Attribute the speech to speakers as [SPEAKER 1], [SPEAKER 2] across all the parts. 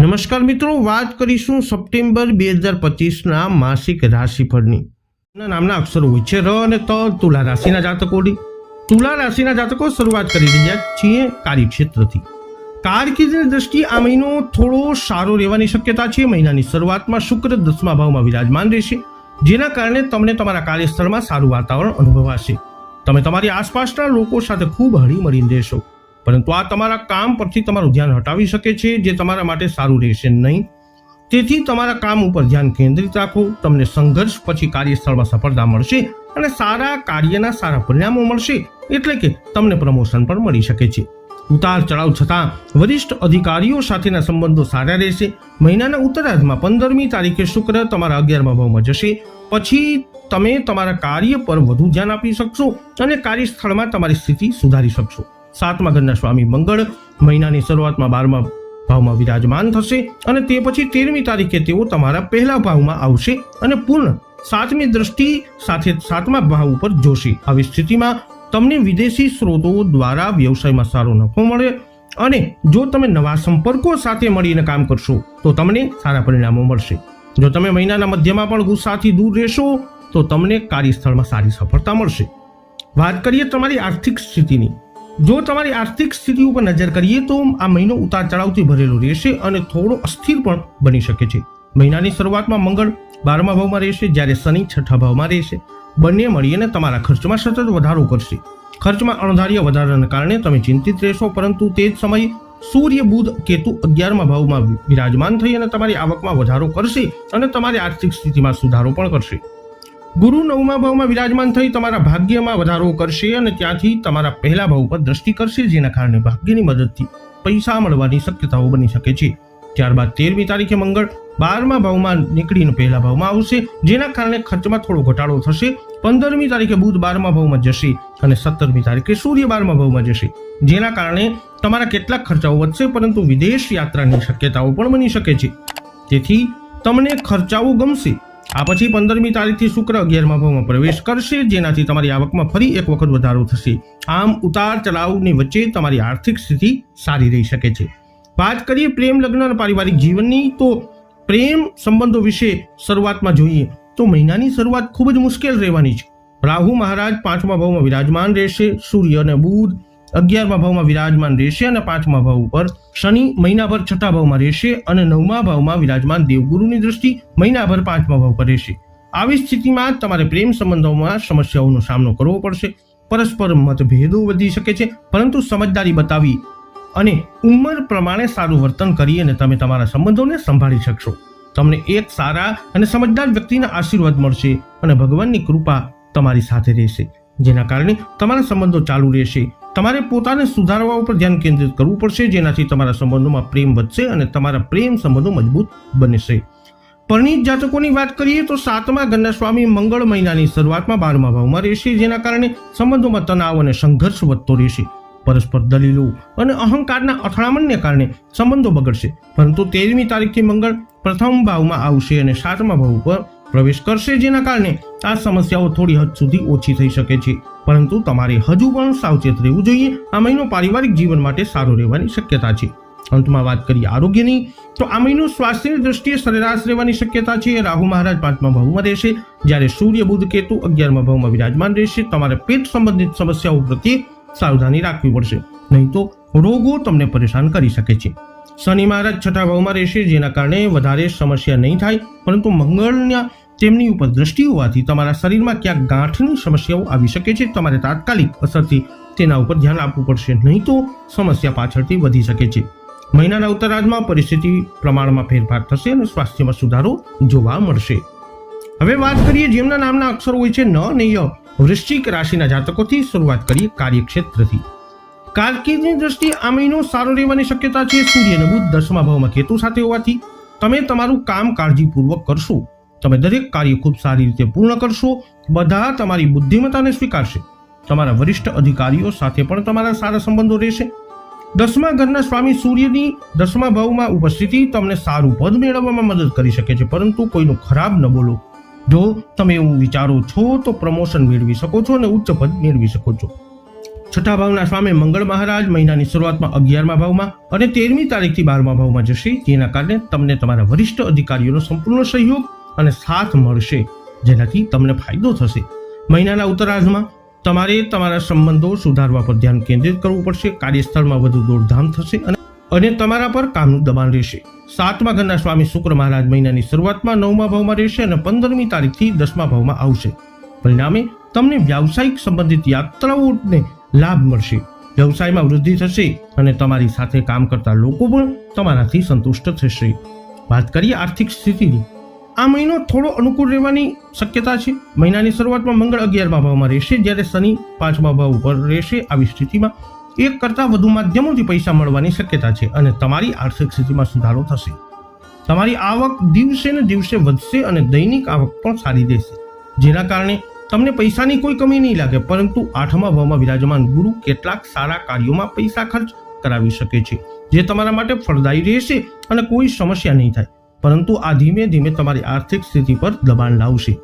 [SPEAKER 1] નમસ્કાર મિત્રો, વાત કરીશું સપ્ટેમ્બર 2025ના માસિક રાશિફળની. નામના અક્ષરો હોય છે ર અને ત. તુલા રાશિના જાતકોની. તુલા રાશિના જાતકો શરૂઆત કરી રહ્યા છીએ કાર્યક્ષેત્રથી. કારકિર્દીની દ્રષ્ટિએ આ મહિનો થોડો સારો રહેવાની શક્યતા છે. મહિનાની શરૂઆતમાં શુક્ર 10મા ભાવમાં વિરાજમાન રહેશે, જેના કારણે તમને તમારા કાર્યસ્થળમાં સારું વાતાવરણ અનુભવાશે. તમે તમારી આસપાસના લોકો સાથે ખૂબ હળી મળીને રહેશો, પરંતુ આ તમારા કામ પરથી તમારું ધ્યાન હટાવી શકે છે, જે તમારા માટે સારું રહેશે નહીં. તેથી તમારા કામ ઉપર ધ્યાન કેન્દ્રિત રાખો. તમને સંઘર્ષ પછી કાર્યસ્થળમાં સફળતા મળશે અને સારા કાર્યના સારા પરિણામો મળશે, એટલે કે તમને પ્રમોશન પણ મળી શકે છે. ઉતાર ચઢાવ છતાં વરિષ્ઠ અધિકારીઓ સાથેના સંબંધો સારા રહેશે. મહિનાના ઉત્તરાર્ધમાં 15મી તારીખે શુક્ર તમારા 11મા ભાવમાં જશે. પછી તમે તમારા કાર્ય પર વધુ ધ્યાન આપી શકશો અને કાર્યસ્થળમાં તમારી સ્થિતિ સુધારી શકશો. 7મા ઘરના સ્વામી મંગળ મહિનાની શરૂઆતમાં 12મા ભાવમાં વિરાજમાન થશે અને તે પછી 13મી તારીખે તેઓ તમારા પહેલા ભાવમાં આવશે અને પૂર્ણ 7મી દ્રષ્ટિ સાથે 7મા ભાવ ઉપર જોશે. આવી સ્થિતિમાં તમને વિદેશી સ્ત્રોતો દ્વારા વ્યવસાયમાં સારો નફો મળે અને જો તમે નવા સંપર્કો સાથે મળીને કામ કરશો તો તમને સારા પરિણામો મળશે. જો તમે મહિનાના મધ્યમાં પણ ગુસ્સાથી દૂર રહેશો તો તમને કાર્યસ્થળમાં સારી સફળતા મળશે. વાત કરીએ તમારી આર્થિક સ્થિતિની. જો તમારી આર્થિક સ્થિતિ ઉપર નજર કરીએ તો આ મહિનો ઉતાર ચઢાવથી ભરેલો રહેશે અને થોડો અસ્થિર પણ બની શકે છે. મહિનાની શરૂઆતમાં મંગળ 12મા ભાવમાં રહેશે, જ્યારે શનિ 6ઠા ભાવમાં રહેશે. બંને મળીને તમારા ખર્ચમાં સતત વધારો કરશે. ખર્ચમાં અણધાર્ય વધારાને કારણે તમે ચિંતિત રહેશો, પરંતુ તે જ સમયે સૂર્ય, બુધ, કેતુ 11મા ભાવમાં વિરાજમાન થઈ અને તમારી આવકમાં વધારો કરશે અને તમારી આર્થિક સ્થિતિમાં સુધારો પણ કરશે. ગુરુ 9મા ભાવમાં વિરાજમાન થઈ તમારા ભાગ્યમાં વધારો કરશે અને ત્યાંથી તમારા પહેલા ભાવ પર દ્રષ્ટિ કરશે, જેના કારણે ભાગ્યની મદદથી પૈસા મળવાની શક્યતાઓ બની શકે છે. ત્યારબાદ 13મી તારીખે મંગળ 12મા ભાવમાં નીકળીને પહેલા ભાવમાં આવશે, જેના કારણે ખર્ચમાં થોડો ઘટાડો થશે. 15મી તારીખે બુધ 12મા ભાવમાં જશે અને 17મી તારીખે સૂર્ય 12મા ભાવમાં જશે, જેના કારણે તમારા કેટલાક ખર્ચાઓ વધશે, પરંતુ વિદેશ યાત્રાની શક્યતાઓ પણ બની શકે છે. તેથી તમને ખર્ચાઓ ગમશે. આ પછી 15મી તારીખથી શુક્ર 11મા ભાવમાં પ્રવેશ કરશે, જેનાથી તમારી આવકમાં ફરી એક વખત વધારો થશે. આમ ઉતાર ચઢાવની વચ્ચે તમારી આર્થિક સ્થિતિ સારી રહી શકે છે. વાત કરીએ પ્રેમ, લગ્ન અને પારિવારિક જીવનની, તો પ્રેમ સંબંધો વિશે શરૂઆતમાં જોઈએ તો મહિનાની શરૂઆત ખૂબ જ મુશ્કેલ રહેવાની છે. રાહુ મહારાજ 5મા ભાવમાં વિરાજમાન રહેશે, સૂર્ય અને બુધ 11મા ભાવમાં વિરાજમાન રહેશે અને 5મા ભાવ ઉપર શનિ મહિનાભર 6ઠા ભાવમાં રહેશે અને 9મા ભાવમાં વિરાજમાન દેવગુરુની દ્રષ્ટિ મહિનાભર 5મા ભાવ પર રહેશે. આવી સ્થિતિમાં તમારે પ્રેમ સંબંધોમાં સમસ્યાઓનો સામનો કરવો પડશે. પરસ્પર મતભેદો વધી શકે છે, પરંતુ સમજદારી બતાવી અને ઉંમર પ્રમાણે સારું વર્તન કરી અને તમે તમારા સંબંધોને સંભાળી શકશો. તમને એક સારા અને સમજદાર વ્યક્તિના આશીર્વાદ મળશે અને ભગવાનની કૃપા તમારી સાથે રહેશે, જેના કારણે તમારા સંબંધો ચાલુ રહેશે. તમારે પોતાને સુધારવા ઉપર ધ્યાન કેન્દ્રિત કરવું પડશે, જેનાથી તમારા સંબંધોમાં પ્રેમ વધશે અને તમારા પ્રેમ સંબંધો મજબૂત બનશે. પરિણીત જાતકોની વાત કરીએ તો 7મા ઘરના સ્વામી મંગળ મહિનાની શરૂઆતમાં 12મા ભાવમાં રહેશે, જેના કારણે સંબંધોમાં તણાવ અને સંઘર્ષ વધતો રહેશે. પરસ્પર દલીલો અને અહંકારના અથડામણને કારણે સંબંધો બગડશે, પરંતુ 13મી તારીખથી મંગળ પ્રથમ ભાવમાં આવશે અને 7મા ભાવ ઉપર પ્રવેશ કરશે, જેના કારણે આ સમસ્યાઓ થોડી હદ સુધી ઓછી થઈ શકે છે. પરંતુ તમારે હજુ પણ સાવચેત રહેવું જોઈએ. આ મહિનો પારિવારિક જીવન માટે સારો રહેવાની શક્યતા છે. અંતમાં વાત કરીએ આરોગ્યની, તો આ મહિનો સ્વાસ્થ્યની દ્રષ્ટિએ સરેરાશ રહેવાની શક્યતા છે. રાહુ મહારાજ 5મા ભાવમાં રહેશે, જ્યારે સૂર્ય, બુધ, કેતુ 11મા ભાવમાં વિરાજમાન રહેશે. તમારે પેટ સંબંધિત સમસ્યાઓ પ્રત્યે સાવધાની રાખવી પડશે, નહીં તો રોગો તમને પરેશાન કરી શકે છે. શનિ મહારાજ 6ઠા ભાવમાં રહેશે, જેના કારણે વધારે સમસ્યા નહીં થાય, પરંતુ મંગળના તેમની ઉપર દ્રષ્ટિ હોવાથી તમારા શરીરમાં ક્યાંક ગાંઠની સમસ્યાઓ આવી શકે છે. તમારે તાત્કાલિક અસરથી તેના ઉપર ધ્યાન આપવું પડશે, નહીં તો સમસ્યા પાછળથી વધી શકે છે. મહિનાના ઉત્તરાર્ધમાં પરિસ્થિતિ પ્રમાણમાં ફેરફાર થશે અને સ્વાસ્થ્યમાં સુધારો જોવા મળશે. હવે વાત કરીએ જેમના નામના અક્ષરો હોય છે ન અને ય. વૃશ્ચિક રાશિના જાતકોથી શરૂઆત કરીએ કાર્યક્ષેત્રથી. કારકિર્દીની દ્રષ્ટિએ આ મહિનો સારો રહેવાની શક્યતા છે. સૂર્ય અને બુધ 10મા ભાવમાં કેતુ સાથે હોવાથી તમે તમારું કામ કાળજીપૂર્વક કરશો. તમે દરેક કાર્ય ખૂબ સારી રીતે પૂર્ણ કરશો. બધા તમારી બુદ્ધિમત્તાને સ્વીકારશે. તમારા વરિષ્ઠ અધિકારીઓ સાથે પણ તમારા સારા સંબંધો રહેશે. 10મા ઘરના સ્વામી સૂર્યની 10મા ભાવમાં ઉપસ્થિતિ તમને સારું પદ મેળવવામાં મદદ કરી શકે છે, પરંતુ કોઈનું ખરાબ ન બોલો. જો તમે એવું વિચારો છો તો પ્રમોશન મેળવી શકો છો અને ઉચ્ચ પદ મેળવી શકો છો. છઠ્ઠા ભાવના સ્વામી મંગળ મહારાજ મહિનાની શરૂઆતમાં 11મા ભાવમાં અને 13મી તારીખથી 12મા ભાવમાં જશે, જેના કારણે તમને તમારા વરિષ્ઠ અધિકારીઓનો સંપૂર્ણ સહયોગ અને સાથ મળશે, જેનાથી તમને ફાયદો થશે. મહિનાના ઉત્તરાર્ધમાં તમારે તમારા સંબંધો સુધારવા પર ધ્યાન કેન્દ્રિત કરવું પડશે. કાર્યસ્થળમાં વધુ દોડધામ થશે અને તમારા પર કામનું દબાણ રહેશે. 7મા ઘરના સ્વામી શુક્ર મહારાજ મહિનાની શરૂઆતમાં 9મા ભાવમાં રહેશે અને 15મી તારીખથી 10મા ભાવમાં આવશે. પરિણામે તમને વ્યાવસાયિક સંબંધિત યાત્રાઓને લાભ મળશે. વ્યવસાયમાં વૃદ્ધિ થશે અને તમારી સાથે કામ કરતા લોકો પણ તમારાથી સંતુષ્ટ થશે. વાત કરીએ આર્થિક સ્થિતિની. આ મહિનો થોડો અનુકૂળ રહેવાની શક્યતા છે. મહિનાની શરૂઆતમાં મંગળ 11મા ભાવમાં રહેશે, જ્યારે શનિ 5મા ભાવ ઉપર રહેશે. આવી સ્થિતિમાં એક કરતાં વધુ માધ્યમોથી પૈસા મળવાની શક્યતા છે અને તમારી આર્થિક સ્થિતિમાં સુધારો થશે. તમારી આવક દિવસે ને દિવસે વધશે અને દૈનિક આવક પણ સારી રહેશે, જેના કારણે તમને પૈસાની કોઈ કમી નહીં લાગે. પરંતુ 8મા ભાવમાં વિરાજમાન ગુરુ કેટલાક સારા કાર્યોમાં પૈસા ખર્ચ કરાવી શકે છે, જે તમારા માટે ફળદાયી રહેશે અને કોઈ સમસ્યા નહીં થાય. પરંતુ આ ધીમે ધીમે તમારી આર્થિક સ્થિતિ પર દબાણ લાવશે.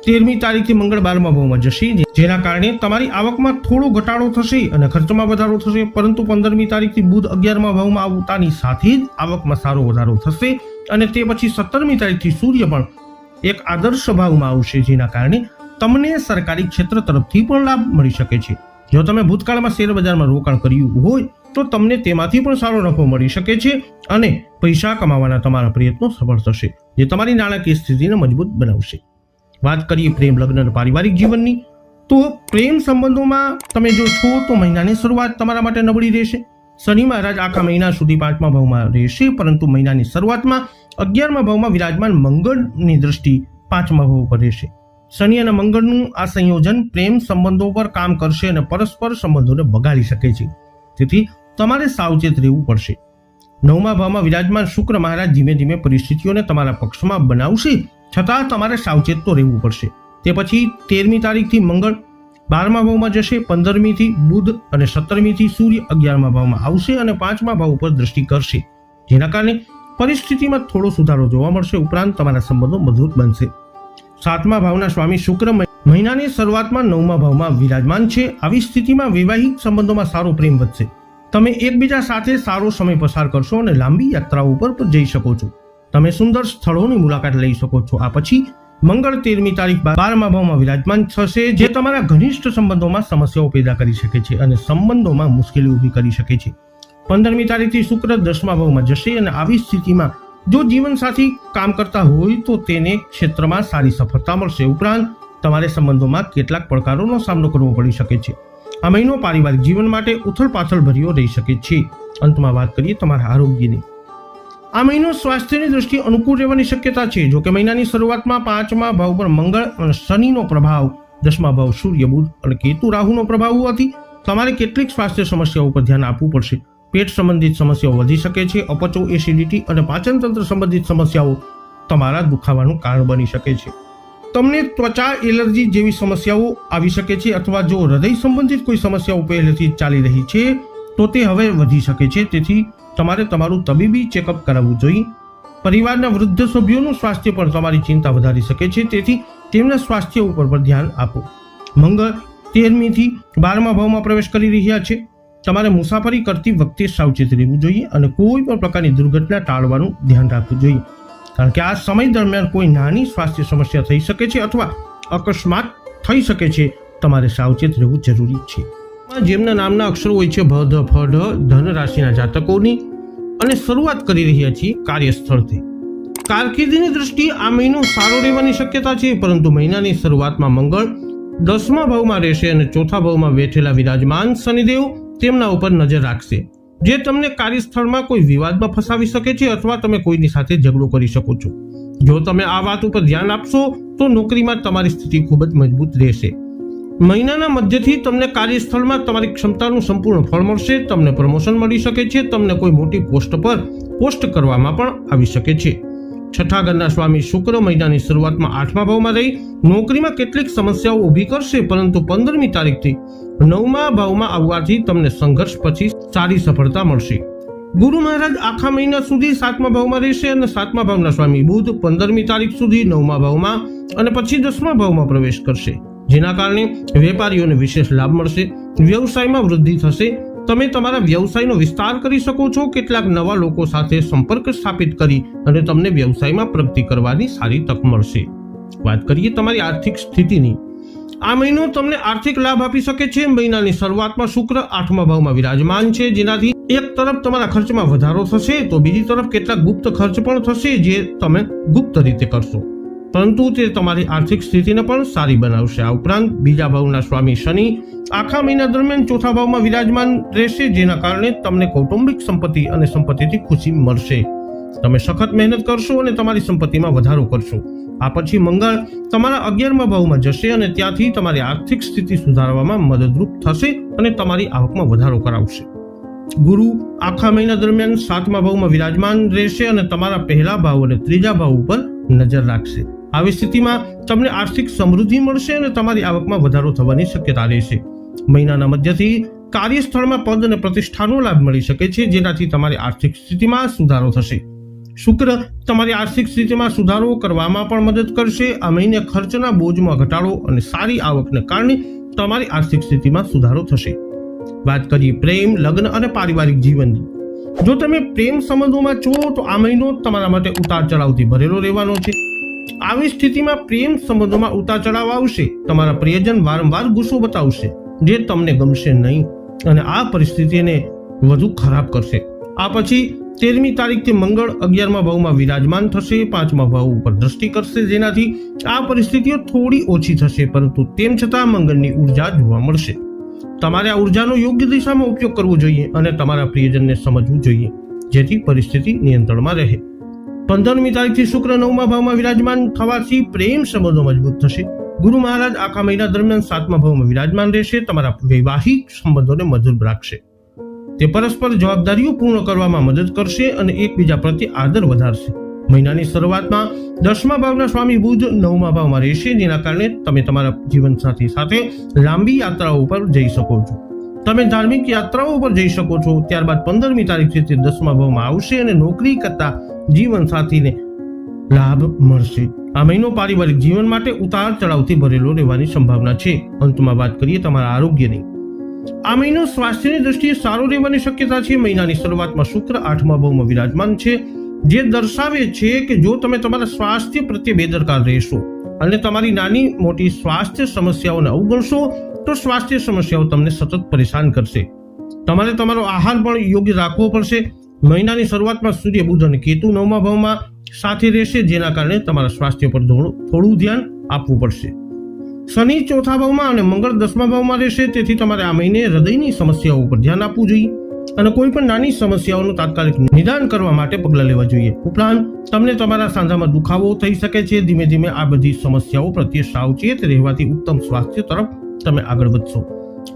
[SPEAKER 1] 13મી તારીખથી મંગળ 12મા ભાવમાં જશે, જેના કારણે તમારી આવકમાં થોડો ઘટાડો થશે અને ખર્ચમાં વધારો થશે. પરંતુ 15મી તારીખથી બુધ 11મા ભાવમાં આવતાની સાથે જ આવકમાં સારો વધારો થશે અને તે પછી 17મી તારીખથી સૂર્ય પણ એક આદર્શ ભાવમાં આવશે, જેના કારણે તમને સરકારી ક્ષેત્ર તરફથી પણ લાભ મળી શકે છે. જો તમે ભૂતકાળમાં શેર બજારમાં રોકાણ કર્યું હોય તો તમને તેમાંથી પણ સારો નફો મળી શકે છે અને પૈસા કમાવાના તમારા પ્રયત્નો સફળ થશે, જે તમારી નાણાકીય સ્થિતિને મજબૂત બનાવશે. વાત કરીએ પ્રેમ, લગ્ન અને પારિવારિક જીવનની, તો પ્રેમ સંબંધોમાં તમે જો છો તો મહિનાની શરૂઆત તમારા માટે નબળી રહેશે. શનિ મહારાજ આખા મહિના સુધી 5મા ભાવમાં રહેશે, પરંતુ મહિનાની શરૂઆતમાં 11મા ભાવમાં વિરાજમાન મંગળની દ્રષ્ટિ 5મા ભાવ પર રહેશે. શનિ અને મંગળનું આ સંયોજન પ્રેમ સંબંધો પર કામ કરશે અને પરસ્પર સંબંધોને બગાડી શકે છે. તેથી તમારે સાવચેત રહેવું પડશે. 9મા ભાવમાં વિરાજમાન શુક્ર મહારાજ ધીમે ધીમે પરિસ્થિતિઓને તમારા પક્ષમાં બનાવશે, છતાં તમારે સાવચેત તો રહેવું પડશે. તે પછી 13મી તારીખથી મંગળ 12મા ભાવમાં જશે, 15મીથી બુધ અને 17મીથી સૂર્ય 11મા ભાવમાં આવશે અને 5મા ભાવ ઉપર દ્રષ્ટિ કરશે, જેના કારણે પરિસ્થિતિમાં થોડો સુધારો જોવા મળશે. ઉપરાંત તમારા સંબંધો મજબૂત બનશે. 7મા ભાવના સ્વામી શુક્ર મહિનાની શરૂઆતમાં 9મા ભાવમાં વિરાજમાન છે. આવી સ્થિતિમાં વૈવાહિક સંબંધોમાં સારો પ્રેમ વધશે. તમે એકબીજા સાથે સારો સમય પસાર કરશો અને લાંબી યાત્રાઓ પર જઈ શકો છો. તમે સુંદર સ્થળોની મુલાકાત લઈ શકો છો. આ પછી મંગળ 13મી તારીખ 12મા ભાવમાં વિરાજમાન થશે, જે તમારા ઘનિષ્ઠ સંબંધોમાં સમસ્યાઓ પેદા કરી શકે છે અને સંબંધોમાં મુશ્કેલી ઊભી કરી શકે છે. 15મી તારીખથી શુક્ર 10મા ભાવમાં જશે અને આવી સ્થિતિમાં જો જીવનસાથી કામ કરતા હોય તો તેને ક્ષેત્રમાં સારી સફળતા મળશે. ઉપરાંત તમારે સંબંધોમાં કેટલાક પડકારોનો સામનો કરવો પડી શકે છે. આ મહિનો પારિવારિક જીવન માટે ઉથલપાથલ ભર્યો રહી શકે છે. અંતમાં વાત કરીએ તમારા આરોગ્યની. આ મહિનો સ્વાસ્થ્યની દ્રષ્ટિએ અનુકૂળ રહેવાની શક્યતા છે. જો કે મહિનાની શરૂઆતમાં 5મા ભાવ પર મંગળ અને શનિનો પ્રભાવ, 10મા ભાવ સૂર્ય, બુધ અને કેતુ રાહુનો પ્રભાવ હોવાથી તમારે કેટલીક સ્વાસ્થ્ય સમસ્યાઓ પર ધ્યાન આપવું પડશે. પેટ સંબંધિત સમસ્યાઓ વધી શકે છે. અપચો, એસિડિટી અને પાચન તંત્ર સંબંધિત સમસ્યાઓ તમારા દુખાવાનું કારણ બની શકે છે. તમને ત્વચા એલર્જી જેવી સમસ્યાઓ આવી શકે છે, અથવા જો હૃદય સંબંધિત કોઈ સમસ્યાઓ પહેલેથી ચાલી રહી છે તો તે હવે વધી શકે છે. તેથી તમારે તમારું તબીબી ચેકઅપ કરાવવું જોઈએ. પરિવારના વૃદ્ધ સભ્યોનું સ્વાસ્થ્ય પણ તમારી ચિંતા વધારી શકે છે, તેથી તેમના સ્વાસ્થ્ય ઉપર પણ ધ્યાન આપો. મંગળ 13મીથી 12મા ભાવમાં પ્રવેશ કરી રહ્યા છે. તમારે મુસાફરી કરતી વખતે સાવચેત રહેવું જોઈએ અને કોઈ પણ પ્રકારની દુર્ઘટના ટાળવાનું ધ્યાન રાખવું જોઈએ, કારણ કે આ સમય દરમિયાન કોઈ નાની સ્વાસ્થ્ય સમસ્યા થઈ શકે છે અથવા અકસ્માત થઈ શકે છે. તમારે સાવચેત રહેવું જરૂરી છે. જેમના નામના અક્ષરો હોય છે ભ, ધ, ફ, ઢ, ધન રાશિના જાતકોની, અને શરૂઆત કરી રહ્યા છીએ કાર્યસ્થળથી. કારકિર્દીની દ્રષ્ટિએ આ મહિનો સારો રહેવાની શક્યતા છે, પરંતુ મહિનાની શરૂઆતમાં મંગળ 10મા ભાવમાં રહેશે અને 4થા ભાવમાં બેઠેલા વિરાજમાન શનિદેવ તેમના ઉપર નજર રાખશે, જે તમને કાર્યસ્થળમાં કોઈ વિવાદમાં ફસાવી શકે છે અથવા તમે કોઈની સાથે ઝઘડો કરી શકો છો. જો તમે આ વાત ઉપર ધ્યાન આપશો તો નોકરીમાં તમારી સ્થિતિ ખૂબ જ મજબૂત રહેશે. મહિનાના મધ્યથી તમને કાર્યસ્થળમાં તમારી ક્ષમતાનું સંપૂર્ણ ફળ મળશે. તમને પ્રમોશન મળી શકે છે. તમને કોઈ મોટી પોસ્ટ પર પોસ્ટ કરવામાં પણ આવી શકે છે. છઠ્ઠા ઘરના સ્વામી શુક્ર મહિનાની શરૂઆતમાં 8મા ભાવમાં રહી નોકરીમાં કેટલીક સમસ્યાઓ ઊભી કરશે, પરંતુ 15મી તારીખથી 9મા ભાવમાં આવવાથી તમને સંઘર્ષ પછી સારી સફળતા મળશે. ગુરુ મહારાજ આખા મહિના સુધી 7મા ભાવમાં રહેશે અને 7મા ભાવના સ્વામી બુધ 15મી તારીખ સુધી 9મા ભાવમાં અને પછી 10મા ભાવમાં પ્રવેશ કરશે, જેના કારણે વેપારીઓને વિશેષ લાભ મળશે, વ્યવસાયમાં વૃદ્ધિ થશે, તમે તમારા વ્યવસાયનો વિસ્તાર કરી શકો છો, કેટલાક નવા લોકો સાથે સંપર્ક સ્થાપિત કરી અને તમને વ્યવસાયમાં પ્રગતિ કરવાની સારી તક મળશે. વાત કરીએ તમારી આર્થિક સ્થિતિની. આ મહિનો તમને આર્થિક લાભ આપી શકે છે. મહિનાની શરૂઆતમાં શુક્ર 8મા ભાવમાં વિરાજમાન છે, જેનાથી એક તરફ તમારા ખર્ચમાં વધારો થશે તો બીજી તરફ કેટલાક ગુપ્ત ખર્ચ પણ થશે જે તમે ગુપ્ત રીતે કરશો, પરંતુ તે તમારી આર્થિક સ્થિતિને પણ સારી બનાવશે. આ ઉપરાંત બીજા ભાવના સ્વામી શનિ આખા મહિના દરમિયાન ચોથા ભાવમાં વિરાજમાન રહેશે, જેના કારણે તમને કૌટુંબિક સંપત્તિ અને સંપત્તિથી ખુશી મળશે. તમે સખત મહેનત કરશો અને તમારી સંપત્તિમાં વધારો કરશો. આ પછી મંગળ તમારા 11મા ભાવમાં જશે અને ત્યાંથી તમારી આર્થિક સ્થિતિ સુધારવામાં મદદરૂપ થશે અને તમારી આવકમાં વધારો કરાવશે. ગુરુ આખા મહિના દરમિયાન 7મા ભાવમાં વિરાજમાન રહેશે અને તમારા પહેલા ભાવ અને ત્રીજા ભાવ ઉપર નજર રાખશે. આવી સ્થિતિમાં તમને આર્થિક સમૃદ્ધિ મળશે અને તમારી આવકમાં વધારો થવાની શક્યતા રહેશે. મહિનાના મધ્યથી કાર્યસ્થળમાં પદ અને પ્રતિષ્ઠાનો લાભ મળી શકે છે, જેનાથી તમારી આર્થિક સ્થિતિમાં સુધારો થશે. શુક્ર તમારી આર્થિક સ્થિતિમાં સુધારો કરવામાં પણ મદદ કરશે. આ મહિને ખર્ચના બોજમાં ઘટાડો અને સારી આવકને કારણે તમારી આર્થિક સ્થિતિમાં સુધારો થશે. વાત કરીએ પ્રેમ, લગ્ન અને પારિવારિક જીવનની. જો તમે પ્રેમ સંબંધોમાં છો તો આ મહિનો તમારા માટે ઉતાર ચઢાવથી ભરેલો રહેવાનો છે. આવી સ્થિતિમાં પ્રેમ સંબંધોમાં ઉતાર ચઢાવ આવશે. તમારા પ્રિયજન વારંવાર ગુસ્સો બતાવશે જે તમને ગમશે નહીં અને આ પરિસ્થિતિને વધુ ખરાબ કરશે. આ પછી 13મી તારીખથી મંગળ 11મા ભાવમાં વિરાજમાન થશે, 5મા ભાવ ઉપર દ્રષ્ટિ કરશે, જેનાથી આ પરિસ્થિતિઓ થોડી ઓછી થશે, પરંતુ તેમ છતાં મંગળની ઉર્જા જોવા મળશે. તમારે આ ઉર્જાનો યોગ્ય દિશામાં ઉપયોગ કરવો જોઈએ અને તમારા પ્રિયજનને સમજવું જોઈએ જેથી પરિસ્થિતિ નિયંત્રણમાં રહે. 15મી તારીખથી શુક્ર 9મા ભાવમાં વિરાજમાન થવાથી પ્રેમ સંબંધો મજબૂત થશે. ગુરુ મહારાજ આખા મહિના દરમિયાન 7મા ભાવમાં વિરાજમાન રહેશે, તમારા વૈવાહિક સંબંધોને મજબૂત રાખશે. તે પરસ્પર જવાબદારીઓ પૂર્ણ કરવામાં મદદ કરશે અને એકબીજા પ્રત્યે આદર વધારશે. મહિનાની શરૂઆતમાં 10મા ભાવના સ્વામી બુધ 9મા ભાવમાં રહેશે, જેના કારણે તમે તમારા જીવનસાથી સાથે લાંબી યાત્રાઓ પર જઈ શકો છો. તમે ધાર્મિક યાત્રાઓ પર જઈ શકો છો. ત્યારબાદ 15મી તારીખથી તે 10મા ભાવમાં આવશે અને નોકરી કરતા જીવનસાથીને લાભ મળશે. આ મહિનો પારિવારિક જીવન માટે ઉતાર ચઢાવથી ભરેલો રહેવાની સંભાવના છે. અંતમાં વાત કરીએ તમારા આરોગ્યની. આ મહિનો સ્વાસ્થ્યની દ્રષ્ટિએ સારો રહેવાની શક્યતા છે. મહિનાની શરૂઆતમાં શુક્ર 8મા ભાવમાં વિરાજમાન છે, જે દર્શાવે છે કે જો તમે તમારા સ્વાસ્થ્ય પ્રત્યે બેદરકાર રહેશો અને તમારી નાની મોટી સ્વાસ્થ્ય સમસ્યાઓને અવગણશો તો સ્વાસ્થ્ય સમસ્યાઓ તમને સતત પરેશાન કરશે. તમારે તમારો આહાર પણ યોગ્ય રાખવો પડશે. મહિનાની શરૂઆતમાં સૂર્ય, બુધ અને કેતુ 9મા ભાવમાં સાથે રહેશે, જેના કારણે તમારા સ્વાસ્થ્ય પર થોડું ધ્યાન આપવું પડશે. શનિ 4થા ભાવમાં અને મંગળ 10મા ભાવમાં રહેશે, તેથી તમારે આ મહિને હૃદયની સમસ્યાઓ પર ધ્યાન આપવું જોઈએ અને કોઈ પણ નાની સમસ્યાઓનું તાત્કાલિક નિદાન કરવા માટે પગલાં લેવા જોઈએ. ઉપરાંત તમને તમારા સાંધામાં દુખાવો થઈ શકે છે. ધીમે ધીમે આ બધી સમસ્યાઓ પ્રત્યે સાવચેત રહેવાથી ઉત્તમ સ્વાસ્થ્ય તરફ તમે આગળ વધશો.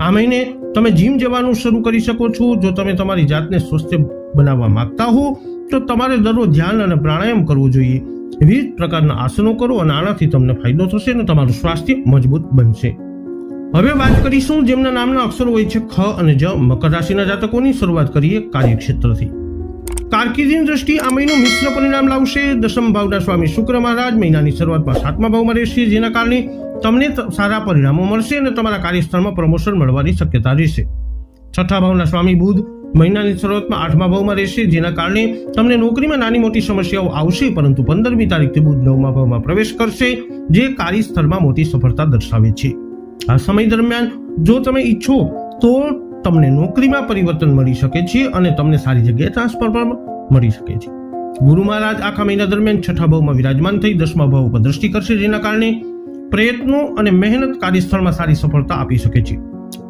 [SPEAKER 1] આ મહિને તમે જીમ જવાનું શરૂ કરી શકો છો. જો તમે તમારી જાતને સ્વસ્થ બનાવવા માંગતા હો તો તમારે દરરોજ ધ્યાન અને પ્રાણાયામ કરવો જોઈએ. વિવિધ પ્રકારના આસનો કરો અને આનાથી તમને ફાયદો થશે અને તમારું સ્વાસ્થ્ય મજબૂત બનશે. હવે વાત કરીશું જેમના નામના અક્ષરો હોય છે ખ અને જ. મકર રાશિના જાતકોની શરૂઆત કરીએ કાર્યક્ષેત્રથી. કારકિર્દીની દ્રષ્ટિએ આ મહિનો મિશ્ર પરિણામ લાવશે. 10મ ભાવના સ્વામી શુક્ર મહારાજ મહિનાની શરૂઆતમાં 7મા ભાવમાં રહેશે, જેના કારણે તમને સારા પરિણામો મળશે અને તમારા કાર્યસ્થળમાં પ્રમોશન મળવાની શક્યતા રહેશે. 6થા ભાવના સ્વામી બુધ મહિનાની શરૂઆતમાં 8મા ભાવમાં રહેશે, જેના કારણે તમને નોકરીમાં નાની મોટી સમસ્યાઓ આવશે, પરંતુ 15મી તારીખથી બુધ 9મા ભાવમાં પ્રવેશ કરશે, જે કાર્યસ્થળમાં મોટી સફળતા દર્શાવે છે. આ સમય દરમિયાન જો તમે ઈચ્છો તો તમને નોકરીમાં પરિવર્તન મળી શકે છે અને તમને સારી જગ્યાએ ટ્રાન્સફર પણ મળી શકે છે. ગુરુ મહારાજ આખા મહિના દરમિયાન 6થા ભાવમાં વિરાજમાન થઈ 10મા ભાવ ઉપર દ્રષ્ટિ કરશે, જેના કારણે પ્રયત્નો અને મહેનત કાર્યસ્થળમાં સારી સફળતા આપી શકે છે.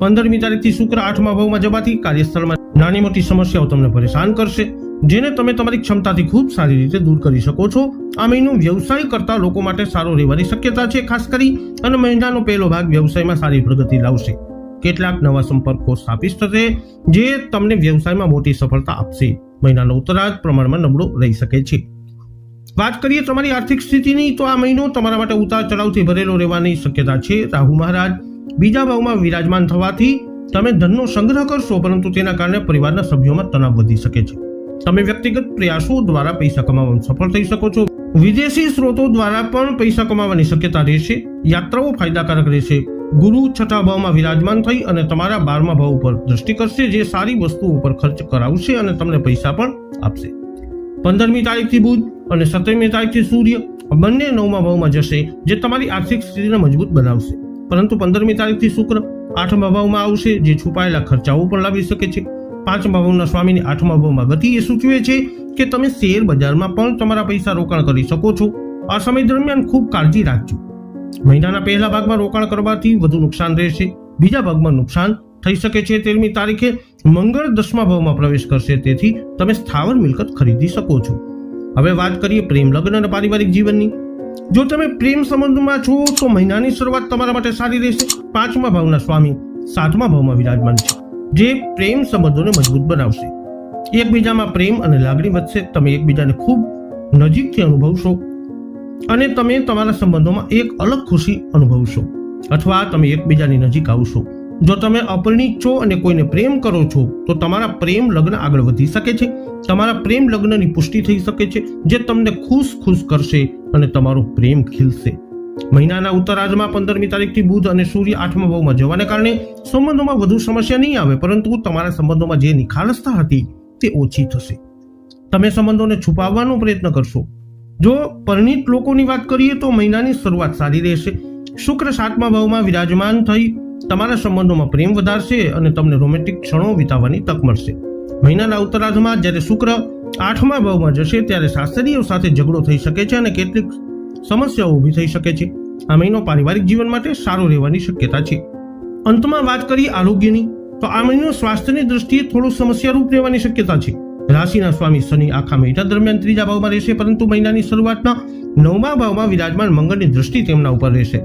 [SPEAKER 1] 15મી તારીખથી શુક્ર 8મા ભાવમાં જવાથી કાર્યસ્થળમાં નાની મોટી સમસ્યાઓ તમને પરેશાન કરશે, જેને તમે તમારી ક્ષમતાથી ખૂબ સારી રીતે દૂર કરી શકો છો. આ મહિનો વ્યવસાય કરતા લોકો માટે સારો રહેવાની શક્યતા છે, ખાસ કરી અને મહિનાનો પહેલો ભાગ વ્યવસાયમાં સારી પ્રગતિ લાવશે. કેટલાક નવા સંપર્કો સ્થાપિત થશે જે તમને વ્યવસાયમાં મોટી સફળતા આપશે. મહિનાનો ઉત્તરાર્ધ પ્રમાણમાં નબળો રહી શકે છે. વાત કરીએ તમારી આર્થિક સ્થિતિની તો આ મહિનો તમારા માટે ઉતાર ચઢાવથી ભરેલો રહેવાની શક્યતા છે. રાહુ મહારાજ બીજા ભાવમાં વિરાજમાન થવાથી તમે ધનનો સંગ્રહ કરશો, પરંતુ તેના કારણે પરિવારના સભ્યોમાં તણાવ વધી શકે છે. તમે વ્યક્તિગત પ્રયાસો દ્વારા પૈસા કમાવવામાં સફળ થઈ શકો છો. વિદેશી સ્ત્રોતો દ્વારા પણ પૈસા કમાવાની શક્યતા રહેશે. યાત્રાઓ ફાયદાકારક રહેશે. ગુરુ છઠ્ઠા ભાવમાં વિરાજમાન થઈ અને તમારા 12મા ભાવ ઉપર દ્રષ્ટિ કરશે, જે સારી વસ્તુઓ પર ખર્ચ કરાવશે અને તમને પૈસા પણ આપશે. 15મી તારીખથી બુધ અને 17મી તારીખથી સૂર્ય બંને 9મા ભાવમાં જશે, જે તમારી આર્થિક સ્થિતિને મજબૂત બનાવશે. પરંતુ 15મી તારીખથી શુક્ર 8મા ભાવમાં આવશે, જે છુપાયેલા ખર્ચાઓ પણ લાવી શકે છે. 5મા ભાવના સ્વામીની 8મા ભાવમાં ગતિ એ સૂચવે છે કે તમે શેર બજારમાં પણ તમારા પૈસા રોકાણ કરી શકો છો. આ સમય દરમિયાન ખૂબ કાળજી રાખજો. મહિનાના પહેલા ભાગમાં રોકાણ કરવાથી વધુ નુકસાન રહેશે. બીજા ભાગમાં નુકસાન થઈ શકે છે. 13મી તારીખે મંગળ 10મા ભાવમાં પ્રવેશ કરશે, તેથી તમે સ્થાવર મિલકત ખરીદી શકો છો. હવે વાત કરીએ પ્રેમ, લગ્ન અને પારિવારિક જીવનની. જો તમે પ્રેમ સંબંધમાં છો તો મહિનાની શરૂઆત તમારા માટે સારી રહેશે. 5મા ભાવના સ્વામી 7મા ભાવમાં વિરાજમાન છે, જે પ્રેમ સંબંધોને મજબૂત બનાવશે. એકબીજામાં પ્રેમ અને લાગણી વધશે. તમે એકબીજાને ખૂબ નજીકથી અનુભવશો અને તમે તમારા સંબંધોમાં એક અલગ ખુશી અનુભવશો, અથવા તમે એકબીજાની નજીક આવશો. જો તમે અપરિણિત છો અને કોઈને પ્રેમ કરો છો તો તમારા પ્રેમ લગ્ન આગળ વધી શકે છે. તમારા પ્રેમ લગ્નની પુષ્ટિ થઈ શકે છે, જે તમને ખુશ કરશે અને તમારો પ્રેમ ખીલશે. મહિનાના ઉત્તરાર્ધમાં 15મી તારીખથી બુધ અને સૂર્ય 8મા ભાવમાં જવાને કારણે સંબંધોમાં વધુ સમસ્યા નહીં આવે, પરંતુ તમારા સંબંધોમાં જે નિખાલસતા હતી તે ઓછી થશે. તમે સંબંધોને છુપાવવાનો પ્રયત્ન કરશો. જો પરિણીત લોકોની વાત કરીએ તો મહિનાની શરૂઆત સારી રહેશે. શુક્ર 7મા ભાવમાં વિરાજમાન થઈ તમારા સંબંધોમાં પ્રેમ વધારશે અને તમને રોમેન્ટિક ક્ષણો વિતાવવાની તક મળશે. મહિનાના ઉત્તરાર્ધમાં જ્યારે શુક્ર 8મા ભાવમાં જશે ત્યારે સાસરીઓ સાથે ઝઘડો થઈ શકે છે અને કેટલીક સમસ્યાઓ ઊભી થઈ શકે છે. આ મહિનો પારિવારિક જીવન માટે સારો રહેવાની શક્યતા છે. અંતમાં વાત કરીએ આરોગ્યની, તો આ મહિનો સ્વાસ્થ્યની દ્રષ્ટિએ થોડો સમસ્યારૂપ રહેવાની શક્યતા છે. રાશિના સ્વામી શનિ આખા મહિના દરમિયાન 3જા ભાવમાં રહેશે, પરંતુ મહિનાની શરૂઆતમાં 9મા ભાવમાં વિરાજમાન મંગળની દ્રષ્ટિ તેમના ઉપર રહેશે,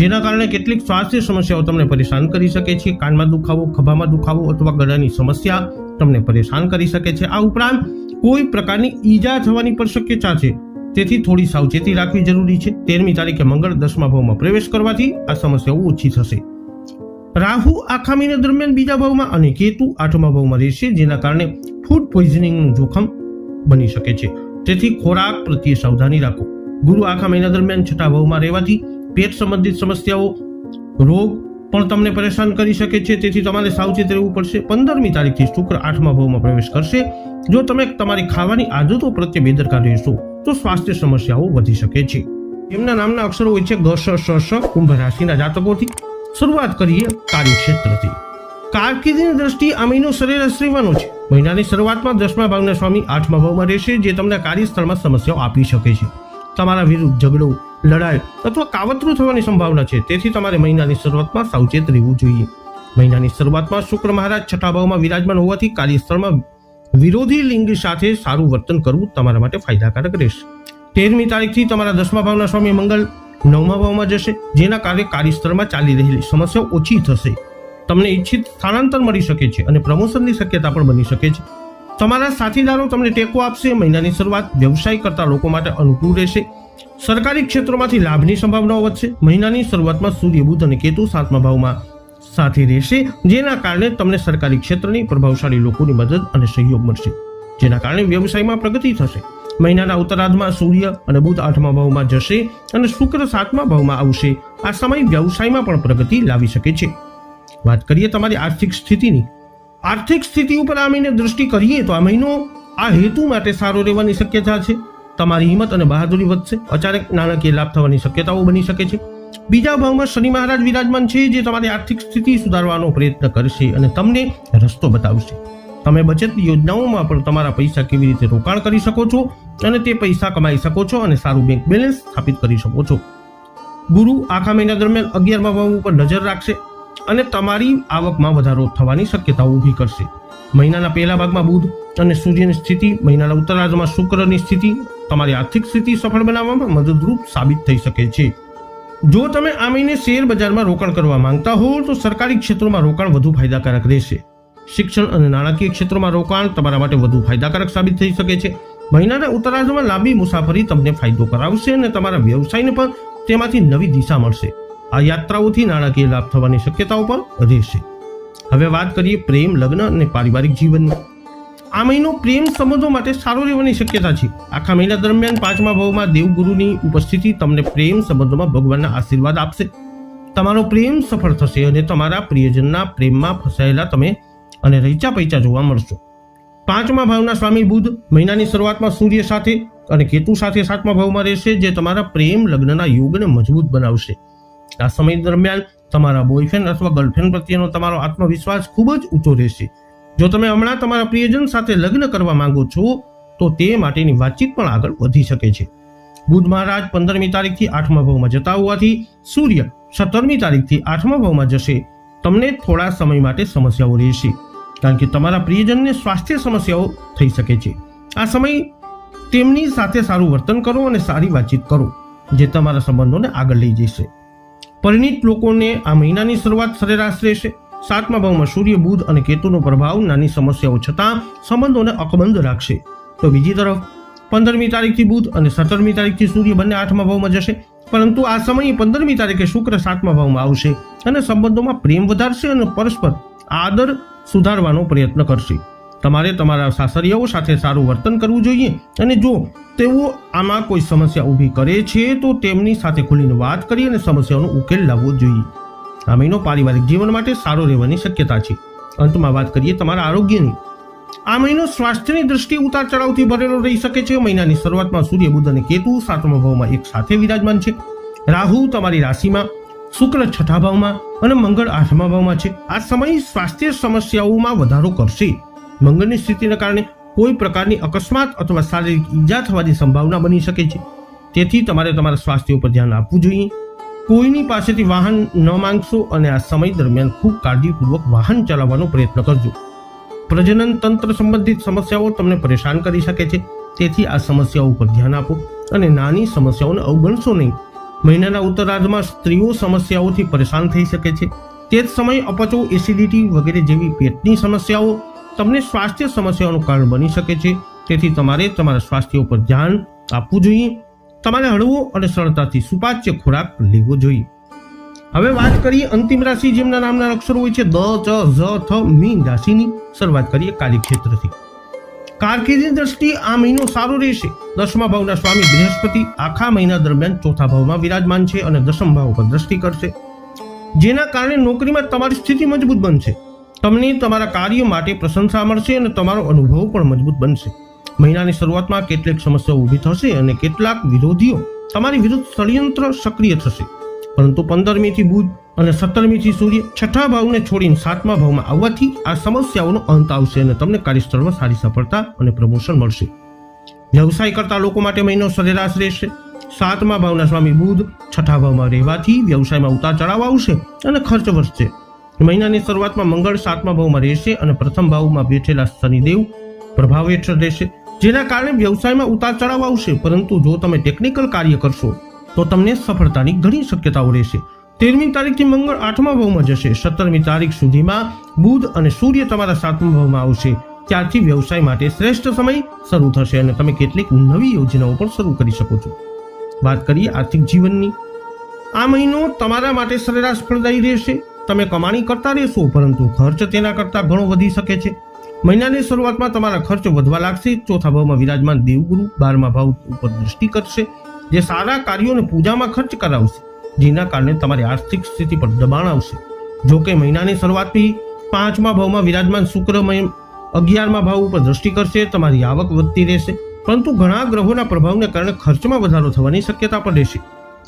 [SPEAKER 1] જેના કારણે કેટલીક સ્વાસ્થ્ય સમસ્યાઓ તમને પરેશાન કરી શકે છે. કાનમાં દુખાવો, ખભામાં દુખાવો અથવા ગળાની સમસ્યા તમને પરેશાન કરી શકે છે. આ ઉપરાંત કોઈ પ્રકારની ઈજા થવાની પણ શક્યતા છે, તેથી થોડી સાવચેતી રાખવી જરૂરી છે. 13મી તારીખે મંગળ 10મા ભાવમાં પ્રવેશ કરવાથી આ સમસ્યાઓ ઓછી થશે. રાહુ આખા મહિના દરમિયાન 2જા ભાવમાં અને કેતુ 8મા ભાવમાં રહેશે, જેના કારણે ફૂડ પોઈઝનિંગનું જોખમ બની શકે છે, તેથી ખોરાક પ્રત્યે સાવધાની રાખો. ગુરુ આખા મહિના દરમિયાન 6ઠા ભાવમાં રહેવાથી પેટ સંબંધિત સમસ્યાઓ, રોગ પણ તમને પરેશાન કરી શકે છે, તેથી તમારે સાવચેત રહેવું પડશે. 15મી તારીખથી શુક્ર 8મા ભાવમાં પ્રવેશ કરશે. જો તમે તમારી ખાવાની આદતો પ્રત્યે બેદરકાર રહેશો તો સ્વાસ્થ્ય સમસ્યાઓ વધી શકે છે. એમના નામના અક્ષરો હોય છે ગ, શ, શ, શ. કુંભ રાશિના જાતકોથી શરૂઆત કરીએ કાર્યક્ષેત્રથી. કારકિર્દીની દ્રષ્ટિએ આ મહિનો સરેરાશ રહેવાનો છે. મહિનાની શરૂઆતમાં 10મા ભાવના સ્વામી 8મા ભાવમાં રહેશે, જે તમને કાર્યસ્થળમાં સમસ્યાઓ આપી શકે છે. તમારા વિરુદ્ધ ઝઘડો, લડાઈ અથવા કાવતરું થવાની સંભાવના છે, તેથી તમારે મહિનાની શરૂઆતમાં સાવચેત રહેવું જોઈએ. મહિનાની શરૂઆતમાં શુક્ર મહારાજ 6ઠા ભાવમાં વિરાજમાન હોવાથી કાર્યસ્થળમાં વિરોધી લિંગ સાથે સારું વર્તન કરવું તમારા માટે ફાયદાકારક રહેશે. 13મી તારીખથી તમારા 10મા ભાવના સ્વામી મંગળ 9મા ભાવમાં જશે, જેના કારણે કાર્યસ્થળમાં ચાલી રહેલી સમસ્યાઓ ઓછી થશે. તમને ઈચ્છિત સ્થાનાંતર મળી શકે છે અને પ્રમોશનની શક્યતા પણ બની શકે છે. તમારા સાથીદારો તમને ટેકો આપશે. મહિનાની શરૂઆત વ્યવસાય કરતા લોકો માટે અનુકૂળ રહેશે. સરકારી ક્ષેત્રોમાંથી લાભની સંભાવનાઓ વધશે. મહિનાની શરૂઆતમાં સૂર્ય, બુધ અને કેતુ 7મા ભાવમાં સાથે રહેશે, જેના કારણે તમને સરકારી ક્ષેત્રની પ્રભાવશાળી લોકોની મદદ અને સહયોગ મળશે, જેના કારણે વ્યવસાયમાં પ્રગતિ થશે. મહિનાના ઉત્તરાર્ધમાં સૂર્ય અને બુધ 8મા ભાવમાં જશે અને શુક્ર 7મા ભાવમાં આવશે. આ સમય વ્યવસાયમાં પણ પ્રગતિ લાવી શકે છે. વાત કરીએ તમારી આર્થિક સ્થિતિની. આર્થિક સ્થિતિ ઉપર આ મહિને દ્રષ્ટિ કરીએ તો આ મહિનો આ હેતુ માટે સારો રહેવાની શક્યતા છે. તમારી હિંમત અને બહાદુરી વધશે. અચાનક નાણાકીય લાભ થવાની શક્યતાઓ બની શકે છે. 2જા ભાવમાં શનિ મહારાજ વિરાજમાન છે, જે તમારી આર્થિક સ્થિતિ સુધારવાનો પ્રયત્ન કરશે અને તમને રસ્તો બતાવશે. તમે બચત યોજનાઓમાં પણ તમારા પૈસા કેવી રીતે રોકાણ કરી શકો છો અને તે પૈસા કમાઈ શકો છો અને સારું બેંક બેલેન્સ સ્થાપિત કરી શકો છો. ગુરુ આખા મહિના દરમિયાન 11મા ભાવ ઉપર નજર રાખશે અને તમારી આવકમાં વધારો થવાની શક્યતાઓ ઊભી કરશે. મહિનાના પહેલા ભાગમાં બુધ અને સૂર્યની સ્થિતિ, મહિનાના ઉત્તરાર્ધમાં શુક્રની સ્થિતિ તમારી આર્થિક સ્થિતિ સફળ બનાવવામાં મદદરૂપ સાબિત થઈ શકે છે. જો તમે આ મહિને શેર બજારમાં રોકાણ કરવા માંગતા હો તો સરકારી ક્ષેત્રોમાં રોકાણ વધુ ફાયદાકારક રહેશે. શિક્ષણ અને નાણાકીય ક્ષેત્રોમાં રોકાણ તમારા માટે વધુ ફાયદાકારક સાબિત થઈ શકે છે. મહિનાના ઉત્તરાર્ધમાં લાંબી મુસાફરી તમને ફાયદો કરાવશે અને તમારા વ્યવસાયને પણ તેમાંથી નવી દિશા મળશે. આ યાત્રાઓથી નાણાકીય લાભ થવાની શક્યતાઓ પણ રહેશે. હવે વાત કરીએ પ્રેમ, લગ્ન અને પારિવારિક જીવનની. આ મહિનો પ્રેમ સંબંધો માટે સારો રહેવાની શક્યતા છે. આખા મહિના દરમિયાન 5મા ભાવમાં દેવગુરુની ઉપસ્થિતિ તમને પ્રેમ સંબંધોમાં ભગવાનના આશીર્વાદ આપશે. તમારો પ્રેમ સફળ થશે અને તમારા પ્રિયજનના પ્રેમમાં ફસાયેલા તમે અને રૈચા પૈચા જોવા મળશો. 5મા ભાવના સ્વામી બુધ મહિનાની શરૂઆતમાં સૂર્ય સાથે અને કેતુ સાથે 7મા ભાવમાં રહેશે, જે તમારા પ્રેમ લગ્નના યોગને મજબૂત બનાવશે. આ સમય દરમિયાન તમારા બોયફ્રેન્ડ અથવા ગર્લફ્રેન્ડ પ્રત્યેનો તમારો આત્મવિશ્વાસ ખૂબ જ ઊંચો રહેશે. જો તમે હમણાં તમારા પ્રિયજન સાથે લગ્ન કરવા માંગો છો તો તે માટેની વાતચીત પણ આગળ વધી શકે છે. બુધ મહારાજ 15મી તારીખથી 8મા ભાવમાં જતા હોવાથી સૂર્ય 17મી તારીખથી 8મા ભાવમાં જશે. તમને થોડા સમય માટે સમસ્યાઓ રહેશે, કારણ કે તમારા પ્રિયજનને સ્વાસ્થ્ય સમસ્યાઓ થઈ શકે છે. આ સમય તેમની સાથે સારું વર્તન કરો અને સારી વાતચીત કરો, જે તમારા સંબંધોને આગળ લઈ જશે. પરિણીત લોકોને આ મહિનાની શરૂઆત સરેરાશ રહેશે. 7મા ભાવમાં સૂર્ય, બુધ અને કેતુનો પ્રભાવ નાની સમસ્યાઓ છતાં સંબંધોને અકબંધ રાખશે. તો બીજી તરફ 15મી તારીખથી બુધ અને 17મી તારીખથી સૂર્ય બંને 8મા ભાવમાં જશે, પરંતુ આ સમયે 15મી તારીખે શુક્ર 7મા ભાવમાં આવશે અને સંબંધોમાં પ્રેમ વધારશે અને પરસ્પર આદર સુધારવાનો પ્રયત્ન કરશે. તમારે તમારા સાસરિયાઓ સાથે સારું વર્તન કરવું જોઈએ અને જો તેઓ આમાં કોઈ સમસ્યા ઊભી કરે છે તો તેમની સાથે ખુલીને વાત કરી અને સમસ્યાઓનો ઉકેલ લાવવો જોઈએ. આ મહિનો પારિવારિક જીવન માટે સારો રહેવાની શક્યતા છે. અંતમાં વાત કરીએ તમારા આરોગ્યની. આ મહિનો સ્વાસ્થ્યની દ્રષ્ટિએ ઉતાર ચઢાવથી ભરેલો રહી શકે છે. મહિનાની શરૂઆતમાં સૂર્ય, બુધ અને કેતુ 7મા ભાવમાં એક સાથે વિરાજમાન છે. રાહુ તમારી રાશિમાં, શુક્ર 6થા ભાવમાં અને મંગળ 8મા ભાવમાં છે. આ સમય સ્વાસ્થ્ય સમસ્યાઓમાં વધારો કરશે. મંગળની સ્થિતિને કારણે કોઈ પ્રકારની અકસ્માત અથવા શારીરિક ઈજા થવાની સંભાવના બની શકે છે. તેથી તમારે તમારા સ્વાસ્થ્ય ઉપર ધ્યાન આપવું જોઈએ. કોઈની પાસેથી વાહન ન માંગશો અને આ સમય દરમિયાન ખૂબ કાળજીપૂર્વક વાહન ચલાવવાનો પ્રયત્ન કરજો. પ્રજનન તંત્ર સંબંધિત સમસ્યાઓ તમને પરેશાન કરી શકે છે, તેથી આ સમસ્યાઓ ઉપર ધ્યાન આપો અને નાની સમસ્યાઓને અવગણશો નહીં. મહિનાના ઉત્તરાર્ધમાં સ્ત્રીઓ સમસ્યાઓથી પરેશાન થઈ શકે છે. તે જ સમયે અપચો, એસિડિટી વગેરે જેવી પેટની સમસ્યાઓ તમને સ્વાસ્થ્ય સમસ્યાઓનું કારણ બની શકે છે. તેથી તમારે તમારા સ્વાસ્થ્ય ઉપર ધ્યાન આપવું જોઈએ. તમારે હળવો અને સરળતાથી સુપાચ્ય ખોરાક લેવો જોઈએ. હવે વાત કરીએ અંતિમ રાશિ જેમના નામના અક્ષરો હોય છે દ, ચ, ઝ, થ, મીન રાશિની. શરૂઆત કરીએ કાર્યક્ષેત્રથી. કારકિર્દીની દ્રષ્ટિએ આ મહિનો સારો રહેશે. 10મા ભાવના સ્વામી બૃહસ્પતિ આખા મહિના દરમિયાન 4થા ભાવમાં વિરાજમાન છે અને 10મ ભાવ પર દ્રષ્ટિ કરશે, જેના કારણે નોકરીમાં તમારી સ્થિતિ મજબૂત બનશે. તમને તમારા કાર્ય માટે પ્રશંસા મળશે અને તમારો અનુભવ પણ મજબૂત બનશે. મહિનાની શરૂઆતમાં કેટલીક સમસ્યાઓ ઊભી થશે અને કેટલાક વિરોધીઓ તમારી વિરુદ્ધ ષડયંત્ર સક્રિય થશે, પરંતુ 15મીથી બુધ અને 17મીથી સૂર્ય 6થા ભાવને છોડીને 7મા ભાવમાં આવવાથી આ સમસ્યાઓનો અંત આવશે અને તમને કાર્યસ્થળમાં સારી સફળતા અને પ્રમોશન મળશે. વ્યવસાય કરતા લોકો માટે મહિનો સરેરાશ રહેશે. 7મા ભાવના સ્વામી બુધ 6થા ભાવમાં રહેવાથી વ્યવસાયમાં ઉતાર ચઢાવ આવશે અને ખર્ચ વધશે. મહિનાની શરૂઆતમાં મંગળ 7મા ભાવમાં રહેશે અને પ્રથમ ભાવમાં બેઠેલા શનિદેવ પ્રભાવ હેઠળ રહેશે, જેના કારણે વ્યવસાયમાં ઉતાર ચઢાવ આવશે. પરંતુ જો તમે ટેકનિકલ કાર્ય કરશો તો તમને સફળતાની ઘણી શક્યતાઓ રહેશે. 13મી તારીખથી મંગળ 8મા ભાવમાં જશે. 17મી તારીખ સુધીમાં બુધ અને સૂર્ય તમારા 7મા ભાવમાં આવશે. ત્યારથી વ્યવસાય માટે શ્રેષ્ઠ સમય શરૂ થશે અને તમે કેટલીક નવી યોજનાઓ પણ શરૂ કરી શકો છો. વાત કરીએ આર્થિક જીવનની. આ મહિનો તમારા માટે સરેરાશ ફળદાયી રહેશે. તમે કમાણી કરતા રહેશો, પરંતુ ખર્ચ તેના કરતાં ઘણો વધી શકે છે. મહિનાની શરૂઆતમાં તમારા ખર્ચ વધવા લાગશે. 4થા ભાવમાં વિરાજમાન દેવગુરુ 12મા ભાવ ઉપર દ્રષ્ટિ કરશે, જે સારા કાર્યો અને પૂજામાં ખર્ચ કરાવશે, જેના કારણે તમારી આર્થિક સ્થિતિ પર દબાણ આવશે. જો કે મહિનાની શરૂઆતથી 5મા ભાવમાં વિરાજમાન શુક્ર 11મા ભાવ ઉપર દ્રષ્ટિ કરશે. તમારી આવક વધતી રહેશે, પરંતુ ઘણા ગ્રહોના પ્રભાવને કારણે ખર્ચમાં વધારો થવાની શક્યતા પણ રહેશે.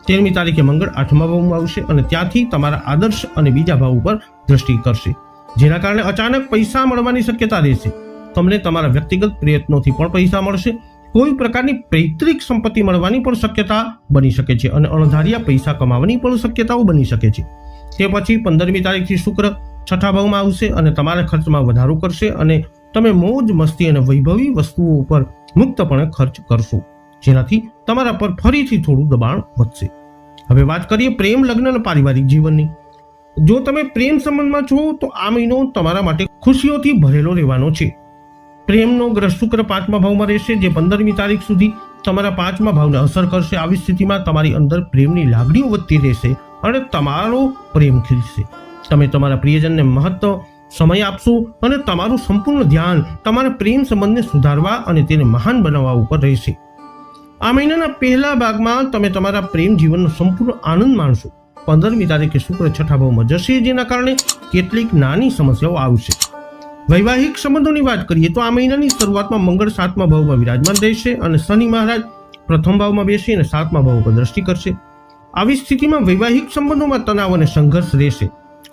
[SPEAKER 1] 13મી તારીખે મંગળ 8મા ભાવમાં આવશે અને ત્યાંથી તમારા આદર્શ અને બીજા ભાવ ઉપર દ્રષ્ટિ કરશે, જેના કારણે અચાનક પૈસા મળવાની શક્યતા રહેશે. તમને તમારા વ્યક્તિગત પ્રયત્નોથી પણ પૈસા મળશે. કોઈ પ્રકારની પૈતૃક સંપત્તિ મળવાની પણ શક્યતા બની શકે છે અને અણધાર્યા પૈસા કમાવાની પણ શક્યતાઓ બની શકે છે. તે પછી 15મી તારીખથી શુક્ર 6થા ભાવમાં આવશે અને તમારા ખર્ચમાં વધારો કરશે અને તમે મોજ મસ્તી અને વૈભવી વસ્તુઓ ઉપર મુક્તપણે ખર્ચ કરશો, જેનાથી તમારા પર ફરીથી થોડું દબાણ વધશે. હવે વાત કરીએ પ્રેમ, લગ્ન અને પારિવારિક જીવનની. જો તમે પ્રેમ સંબંધમાં છો તો આ મહિનો તમારા માટે ખુશીઓથી ભરેલો રહેવાનો છે. પ્રેમનો ગ્રહ શુક્ર 5મા ભાવમાં રહેશે, જે 15મી તારીખ સુધી તમારા 5મા ભાવને અસર કરશે. આવી સ્થિતિમાં તમારી અંદર પ્રેમની લાગણીઓ વધતી રહેશે અને તમારો પ્રેમ ખીલશે. તમે તમારા પ્રિયજનને મહત્વ સમય આપશો અને તમારું સંપૂર્ણ ધ્યાન તમારા પ્રેમ સંબંધને સુધારવા અને તેને મહાન બનાવવા ઉપર રહેશે. આ મહિનાના પહેલા ભાગમાં તમે તમારા પ્રેમ જીવનનો સંપૂર્ણ આનંદ માણશો. 15મી તારીખે શુક્ર છઠ્ઠા ભાવમાં જશે, જેના કારણે કેટલીક નાની સમસ્યાઓ આવશે. વૈવાહિક સંબંધોની વાત કરીએ તો આ મહિનાની શરૂઆતમાં મંગળ 7મા ભાવમાં વિરાજમાન રહેશે અને શનિ મહારાજ પ્રથમ ભાવમાં બેસી અને 7મા ભાવ પર દ્રષ્ટિ કરશે. આવી સ્થિતિમાં વૈવાહિક સંબંધોમાં તણાવ અને સંઘર્ષ રહેશે.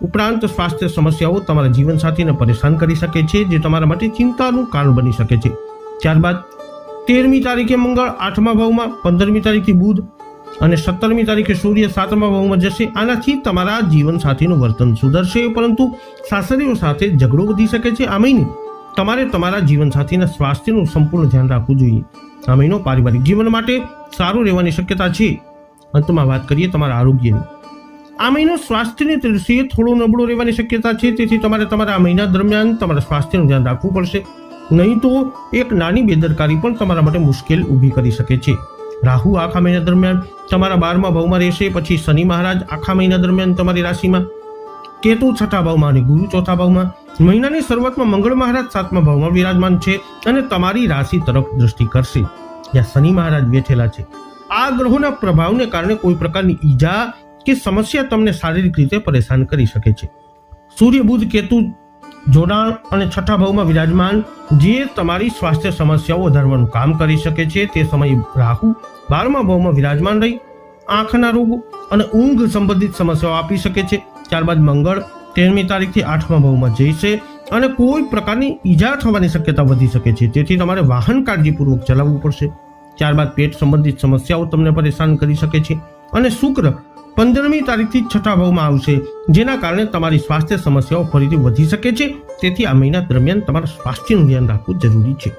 [SPEAKER 1] ઉપરાંત સ્વાસ્થ્ય સમસ્યાઓ તમારા જીવનસાથીને પરેશાન કરી શકે છે, જે તમારા માટે ચિંતાનું કારણ બની શકે છે. ત્યારબાદ 13મી તારીખે મંગળ 8મા ભાવમાં, 15મી તારીખથી બુધ અને 17મી તારીખે સૂર્ય 7મા ભાવમાં જશે. આનાથી તમારા જીવનસાથીનું વર્તન સુધરશે, પરંતુ સાસરીઓ સાથે ઝઘડો વધી શકે છે. આ મહિને તમારે તમારા જીવનસાથીના સ્વાસ્થ્યનું સંપૂર્ણ ધ્યાન રાખવું જોઈએ. આ મહિનો પારિવારિક જીવન માટે સારું રહેવાની શક્યતા છે. અંતમાં વાત કરીએ તમારા આરોગ્યની. આ મહિનો સ્વાસ્થ્યની દ્રષ્ટિએ થોડો નબળો રહેવાની શક્યતા છે, તેથી તમારે તમારા આ મહિના દરમિયાન તમારા સ્વાસ્થ્યનું ધ્યાન રાખવું પડશે. નહીં તો એક નાની બેદરકારી પણ તમારા માટે મુશ્કેલ ઊભી કરી શકે છે. રાહુ આખા મહિના દરમિયાન તમારા 12મા ભાવમાં રહેશે. પછી શનિ મહારાજ આખા મહિના દરમિયાન તમારી રાશિમાં, કેતુ 6ઠા ભાવમાં અને ગુરુ 4થા ભાવમાં. મહિનાની શરૂઆતમાં મંગળ મહારાજ 7મા ભાવમાં વિરાજમાન છે અને તમારી રાશિ તરફ દ્રષ્ટિ કરશે, જ્યાં શનિ મહારાજ બેઠેલા છે. આ ગ્રહોના પ્રભાવને કારણે કોઈ પ્રકારની ઈજા કે સમસ્યા તમને શારીરિક રીતે પરેશાન કરી શકે છે. સૂર્ય બુધ કેતુ જોડાણ અને 6ઠા ભાવમાં વિરાજમાન, જે તમારી સ્વાસ્થ્ય સમસ્યાઓ વધારવાનું કામ કરી શકે છે. તે સમયે રાહુ 12મા ભાવમાં વિરાજમાન રહી આંખના રોગો અને ઊંઘ સંબંધિત સમસ્યાઓ આપી શકે છે. ત્યારબાદ મંગળ 13મી તારીખથી 8મા ભાવમાં જશે અને કોઈ પ્રકારની ઈજા થવાની શક્યતા વધી શકે છે, તેથી તમારે વાહન કાળજીપૂર્વક ચલાવવું પડશે. ત્યારબાદ પેટ સંબંધિત સમસ્યાઓ તમને પરેશાન કરી શકે છે અને શુક્ર 15મી તારીખથી 6ઠા ભાવમાં આવશે, જેના કારણે તમારી સ્વાસ્થ્ય સમસ્યાઓ ફરીથી વધી શકે છે. તેથી આ મહિના દરમિયાન તમારા સ્વાસ્થ્યનું ધ્યાન રાખવું જરૂરી છે.